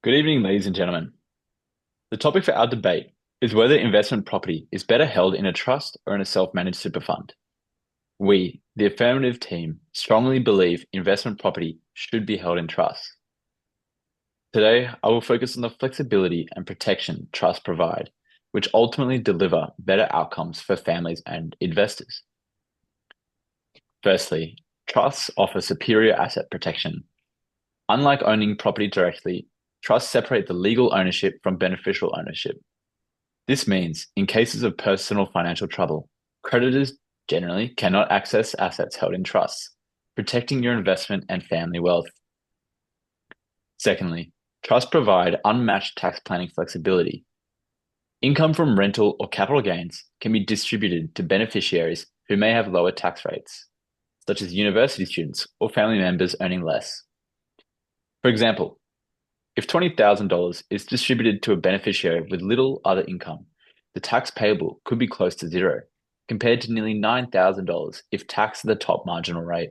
Good evening, ladies and gentlemen. The topic for our debate is whether investment property is better held in a trust or in a self-managed super fund. We, the affirmative team, strongly believe investment property should be held in trust. Today, I will focus on the flexibility and protection trusts provide, which ultimately deliver better outcomes for families and investors. Firstly, trusts offer superior asset protection. Unlike owning property directly, trusts separate the legal ownership from beneficial ownership. This means, in cases of personal financial trouble, creditors generally cannot access assets held in trusts, protecting your investment and family wealth. Secondly, trusts provide unmatched tax planning flexibility. Income from rental or capital gains can be distributed to beneficiaries who may have lower tax rates, such as university students or family members earning less. For example, if $20,000 is distributed to a beneficiary with little other income, the tax payable could be close to zero, compared to nearly $9,000 if taxed at the top marginal rate.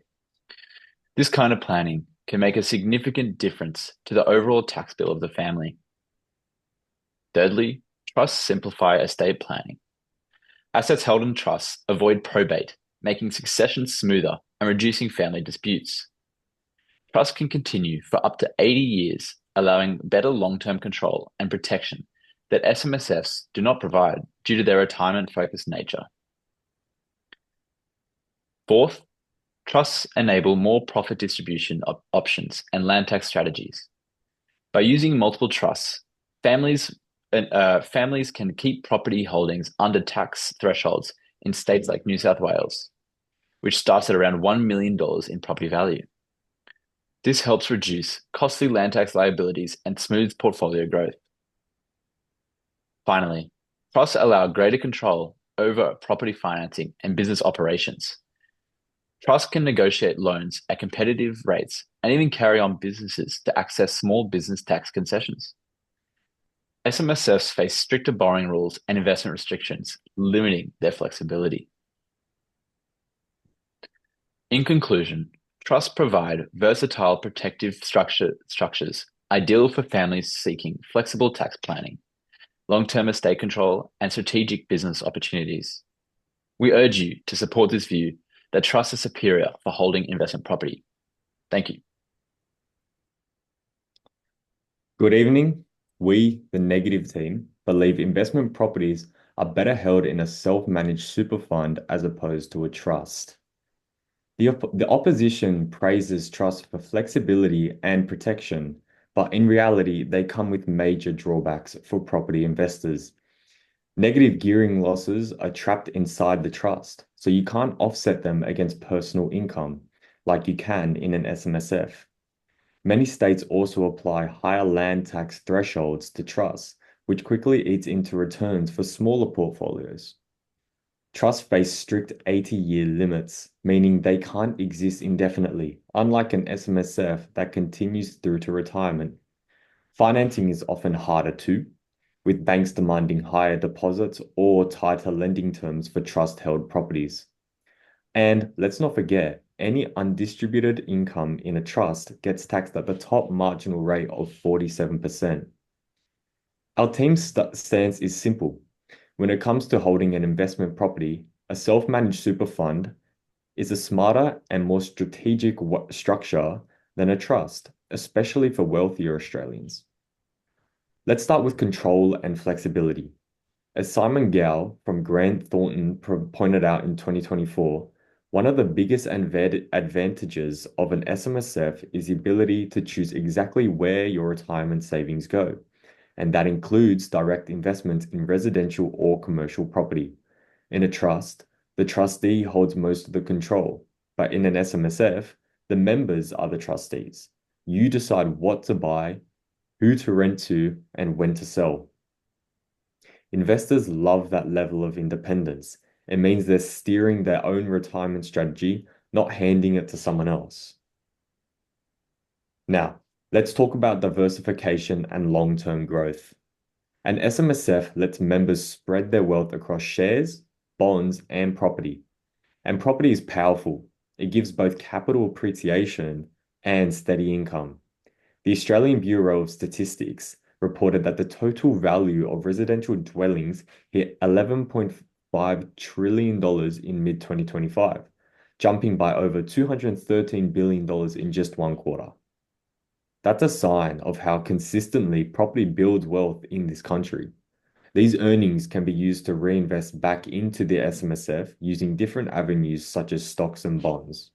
This kind of planning can make a significant difference to the overall tax bill of the family. Thirdly, trusts simplify estate planning. Assets held in trusts avoid probate, making succession smoother and reducing family disputes. Trusts can continue for up to 80 years, allowing better long-term control and protection that SMSFs do not provide due to their retirement-focused nature. Fourth, trusts enable more profit distribution options and land tax strategies. By using multiple trusts, families can keep property holdings under tax thresholds in states like New South Wales, which starts at around $1 million in property value. This helps reduce costly land tax liabilities and smooths portfolio growth. Finally, trusts allow greater control over property financing and business operations. Trusts can negotiate loans at competitive rates and even carry on businesses to access small business tax concessions. SMSFs face stricter borrowing rules and investment restrictions, limiting their flexibility. In conclusion, trusts provide versatile protective structures ideal for families seeking flexible tax planning, long-term estate control, and strategic business opportunities. We urge you to support this view that trusts are superior for holding investment property. Thank you. Good evening. We, the negative team, believe investment properties are better held in a self-managed super fund as opposed to a trust. The opposition praises trusts for flexibility and protection, but in reality, they come with major drawbacks for property investors. Negative gearing losses are trapped inside the trust, so you can't offset them against personal income like you can in an SMSF. Many states also apply higher land tax thresholds to trusts, which quickly eats into returns for smaller portfolios. Trusts face strict 80-year limits, meaning they can't exist indefinitely, unlike an SMSF that continues through to retirement. Financing is often harder too, with banks demanding higher deposits or tighter lending terms for trust-held properties. And let's not forget, any undistributed income in a trust gets taxed at the top marginal rate of 47%. Our team's stance is simple. When it comes to holding an investment property, a self-managed super fund is a smarter and more strategic structure than a trust, especially for wealthier Australians. Let's start with control and flexibility. As Simon Gow from Grant Thornton pointed out in 2024, one of the biggest advantages of an SMSF is the ability to choose exactly where your retirement savings go, and that includes direct investments in residential or commercial property. In a trust, the trustee holds most of the control, but in an SMSF, the members are the trustees. You decide what to buy, who to rent to, and when to sell. Investors love that level of independence. It means they're steering their own retirement strategy, not handing it to someone else. Now, let's talk about diversification and long-term growth. An SMSF lets members spread their wealth across shares, bonds, and property. And property is powerful. It gives both capital appreciation and steady income. The Australian Bureau of Statistics reported that the total value of residential dwellings hit $11.5 trillion in mid-2025, jumping by over $213 billion in just one quarter. That's a sign of how consistently property builds wealth in this country. These earnings can be used to reinvest back into the SMSF using different avenues such as stocks and bonds.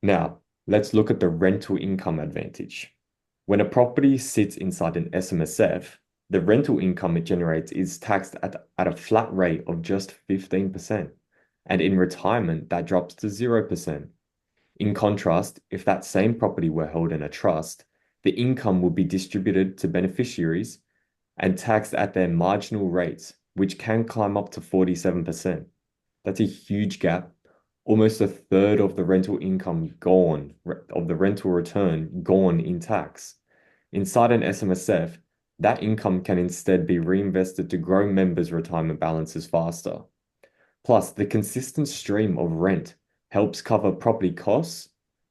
Now, let's look at the rental income advantage. When a property sits inside an SMSF, the rental income it generates is taxed at a flat rate of just 15%. And in retirement, that drops to 0%. In contrast, if that same property were held in a trust, the income would be distributed to beneficiaries and taxed at their marginal rates, which can climb up to 47%. That's a huge gap. Almost a third of the rental income gone, of the rental return gone in tax. Inside an SMSF, that income can instead be reinvested to grow members' retirement balances faster. Plus, the consistent stream of rent helps cover property costs,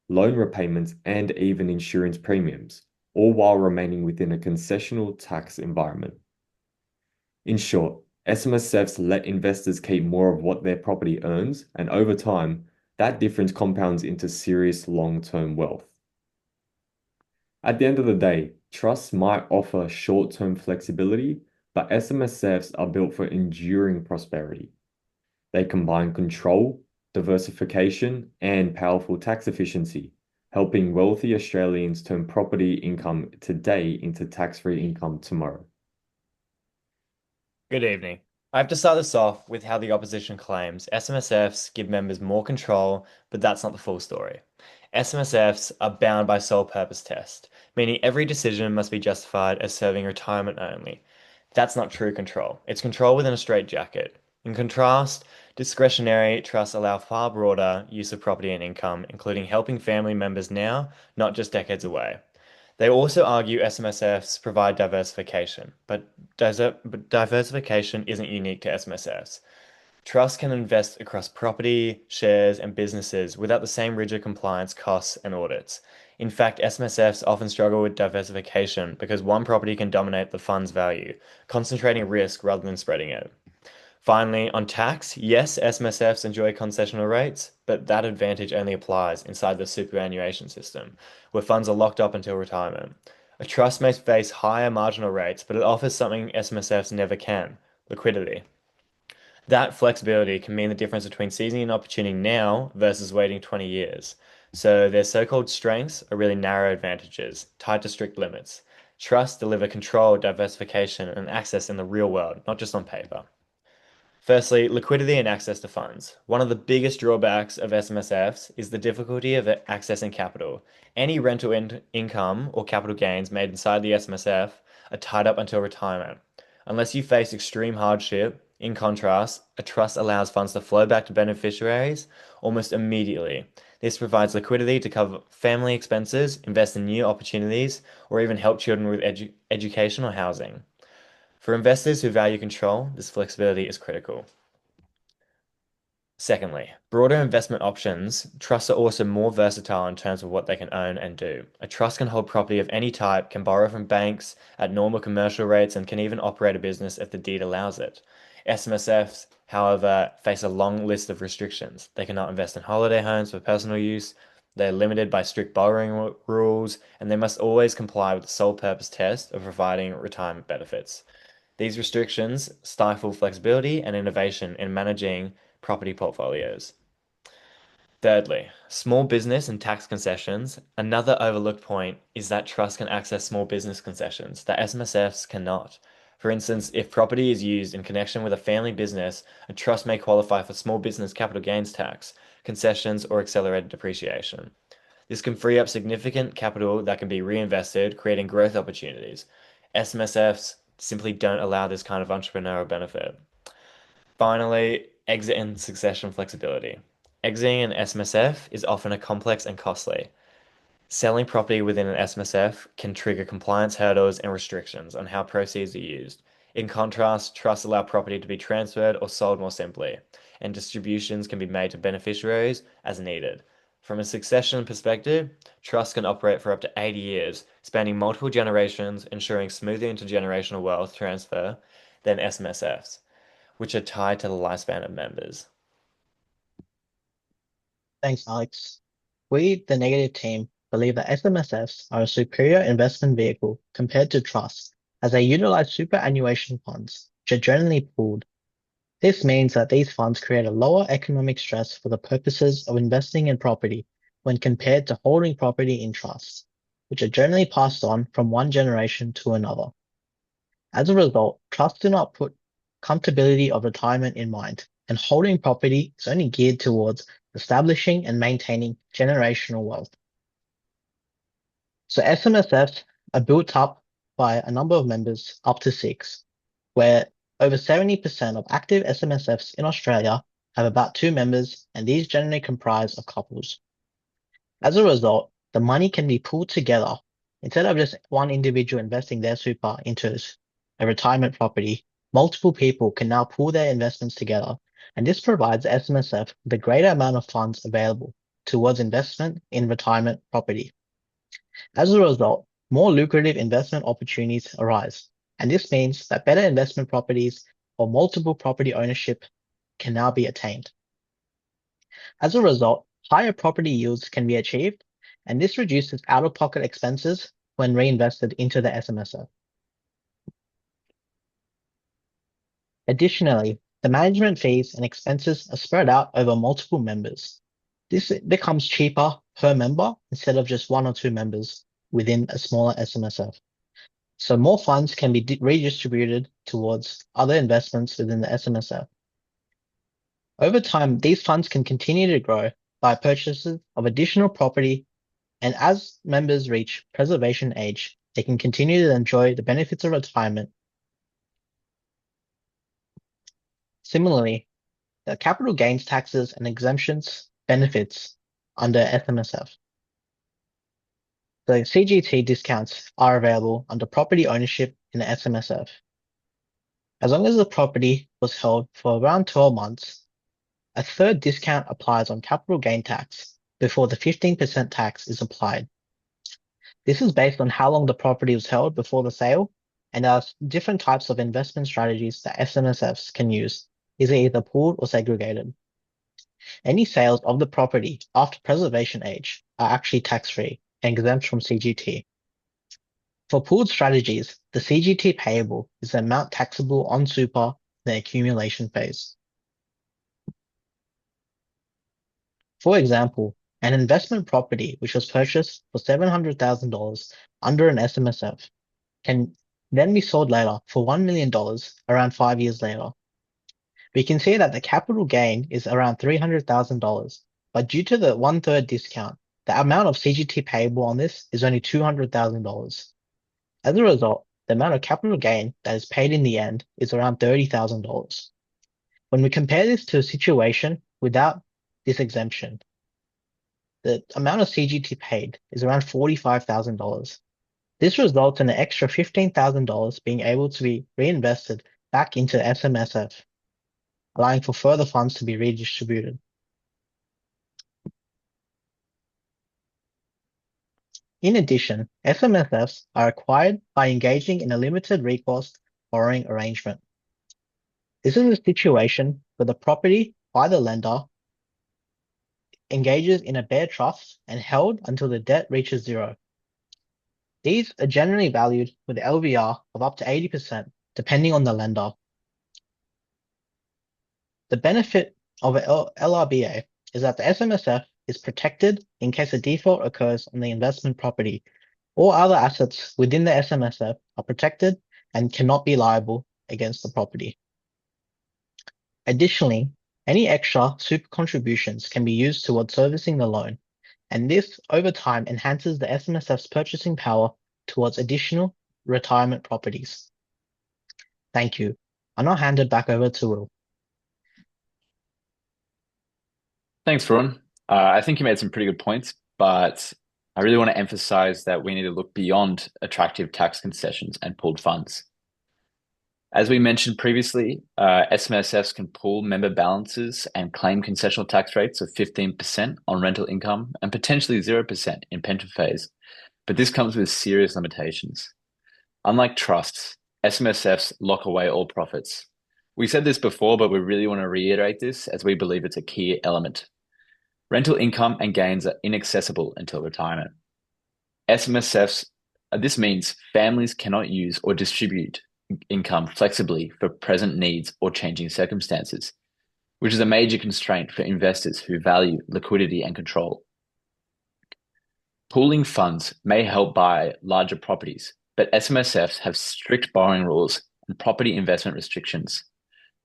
loan repayments, and even insurance premiums, all while remaining within a concessional tax environment. In short, SMSFs let investors keep more of what their property earns, and over time, that difference compounds into serious long-term wealth. At the end of the day, trusts might offer short-term flexibility, but SMSFs are built for enduring prosperity. They combine control, diversification, and powerful tax efficiency, helping wealthy Australians turn property income today into tax-free income tomorrow. Good evening. I have to start this off with how the opposition claims SMSFs give members more control, but that's not the full story. SMSFs are bound by sole purpose test, meaning every decision must be justified as serving retirement only. That's not true control. It's control within a straitjacket. In contrast, discretionary trusts allow far broader use of property and income, including helping family members now, not just decades away. They also argue SMSFs provide diversification, but diversification isn't unique to SMSFs. Trusts can invest across property, shares, and businesses without the same rigid compliance costs and audits. In fact, SMSFs often struggle with diversification because one property can dominate the fund's value, concentrating risk rather than spreading it. Finally, on tax, yes, SMSFs enjoy concessional rates, but that advantage only applies inside the superannuation system, where funds are locked up until retirement. A trust may face higher marginal rates, but it offers something SMSFs never can: liquidity. That flexibility can mean the difference between seizing an opportunity now versus waiting 20 years. So their so-called strengths are really narrow advantages, tied to strict limits. Trusts deliver control, diversification, and access in the real world, not just on paper. Firstly, liquidity and access to funds. One of the biggest drawbacks of SMSFs is the difficulty of accessing capital. Any rental income or capital gains made inside the SMSF are tied up until retirement. Unless you face extreme hardship, in contrast, a trust allows funds to flow back to beneficiaries almost immediately. This provides liquidity to cover family expenses, invest in new opportunities, or even help children with education or housing. For investors who value control, this flexibility is critical. Secondly, broader investment options. Trusts are also more versatile in terms of what they can own and do. A trust can hold property of any type, can borrow from banks at normal commercial rates, and can even operate a business if the deed allows it. SMSFs, however, face a long list of restrictions. They cannot invest in holiday homes for personal use, they're limited by strict borrowing rules, and they must always comply with the sole purpose test of providing retirement benefits. These restrictions stifle flexibility and innovation in managing property portfolios. Thirdly, small business and tax concessions. Another overlooked point is that trusts can access small business concessions that SMSFs cannot. For instance, if property is used in connection with a family business, a trust may qualify for small business capital gains tax, concessions, or accelerated depreciation. This can free up significant capital that can be reinvested, creating growth opportunities. SMSFs simply don't allow this kind of entrepreneurial benefit. Finally, exit and succession flexibility. Exiting an SMSF is often a complex and costly. Selling property within an SMSF can trigger compliance hurdles and restrictions on how proceeds are used. In contrast, trusts allow property to be transferred or sold more simply, and distributions can be made to beneficiaries as needed. From a succession perspective, trusts can operate for up to 80 years, spanning multiple generations, ensuring smoother intergenerational wealth transfer than SMSFs, which are tied to the lifespan of members. Thanks, Alex. We, the negative team, believe that SMSFs are a superior investment vehicle compared to trusts, as they utilize superannuation funds, which are generally pooled. This means that these funds create a lower economic stress for the purposes of investing in property when compared to holding property in trusts, which are generally passed on from one generation to another. As a result, trusts do not put comfortability of retirement in mind, and holding property is only geared towards establishing and maintaining generational wealth. So SMSFs are built up by a number of members up to 6, where over 70% of active SMSFs in Australia have about 2 members, and these generally comprise of couples. As a result, the money can be pooled together instead of just one individual investing their super into a retirement property. Multiple people can now pool their investments together, and this provides SMSF with a greater amount of funds available towards investment in retirement property. As a result, more lucrative investment opportunities arise, and this means that better investment properties or multiple property ownership can now be attained. As a result, higher property yields can be achieved, and this reduces out-of-pocket expenses when reinvested into the SMSF. Additionally, the management fees and expenses are spread out over multiple members. This becomes cheaper per member instead of just 1 or 2 members within a smaller SMSF. So more funds can be redistributed towards other investments within the SMSF. Over time, these funds can continue to grow by purchases of additional property, and as members reach preservation age, they can continue to enjoy the benefits of retirement. Similarly, the capital gains taxes and exemptions benefits under SMSF. The CGT discounts are available under property ownership in the SMSF. As long as the property was held for around 12 months, a third discount applies on capital gain tax before the 15% tax is applied. This is based on how long the property was held before the sale, and there are different types of investment strategies that SMSFs can use, either pooled or segregated. Any sales of the property after preservation age are actually tax-free and exempt from CGT. For pooled strategies, the CGT payable is the amount taxable on super in the accumulation phase. For example, an investment property which was purchased for $700,000 under an SMSF can then be sold later for $1 million around 5 years later. We can see that the capital gain is around $300,000, but due to the 1/3 discount, the amount of CGT payable on this is only $200,000. As a result, the amount of capital gain that is paid in the end is around $30,000. When we compare this to a situation without this exemption, the amount of CGT paid is around $45,000. This results in an extra $15,000 being able to be reinvested back into SMSF, allowing for further funds to be redistributed. In addition, SMSFs are acquired by engaging in a limited recourse borrowing arrangement. This is a situation where the property by the lender engages in a bare trust and held until the debt reaches zero. These are generally valued with LVR of up to 80%, depending on the lender. The benefit of a LRBA is that the SMSF is protected in case a default occurs on the investment property. All other assets within the SMSF are protected and cannot be liable against the property. Additionally, any extra super contributions can be used towards servicing the loan, and this over time enhances the SMSF's purchasing power towards additional retirement properties. Thank you. I'll now hand it back over to Will. Thanks, Varun. I think you made some pretty good points, but I really want to emphasize that we need to look beyond attractive tax concessions and pooled funds. As we mentioned previously, SMSFs can pool member balances and claim concessional tax rates of 15% on rental income and potentially 0% in pension phase, but this comes with serious limitations. Unlike trusts, SMSFs lock away all profits. We said this before, but we really want to reiterate this as we believe it's a key element. Rental income and gains are inaccessible until retirement. SMSFs, this means families cannot use or distribute income flexibly for present needs or changing circumstances, which is a major constraint for investors who value liquidity and control. Pooling funds may help buy larger properties, but SMSFs have strict borrowing rules and property investment restrictions,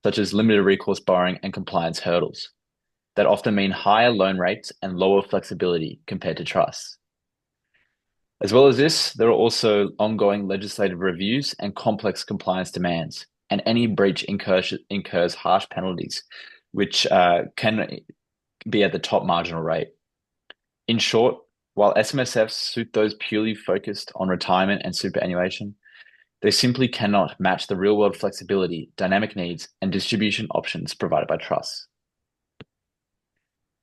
such as limited recourse borrowing and compliance hurdles, that often mean higher loan rates and lower flexibility compared to trusts. As well as this, there are also ongoing legislative reviews and complex compliance demands, and any breach incurs harsh penalties, which can be at the top marginal rate. In short, while SMSFs suit those purely focused on retirement and superannuation, they simply cannot match the real-world flexibility, dynamic needs, and distribution options provided by trusts.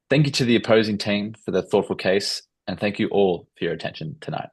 Thank you to the opposing team for the thoughtful case, and thank you all for your attention tonight.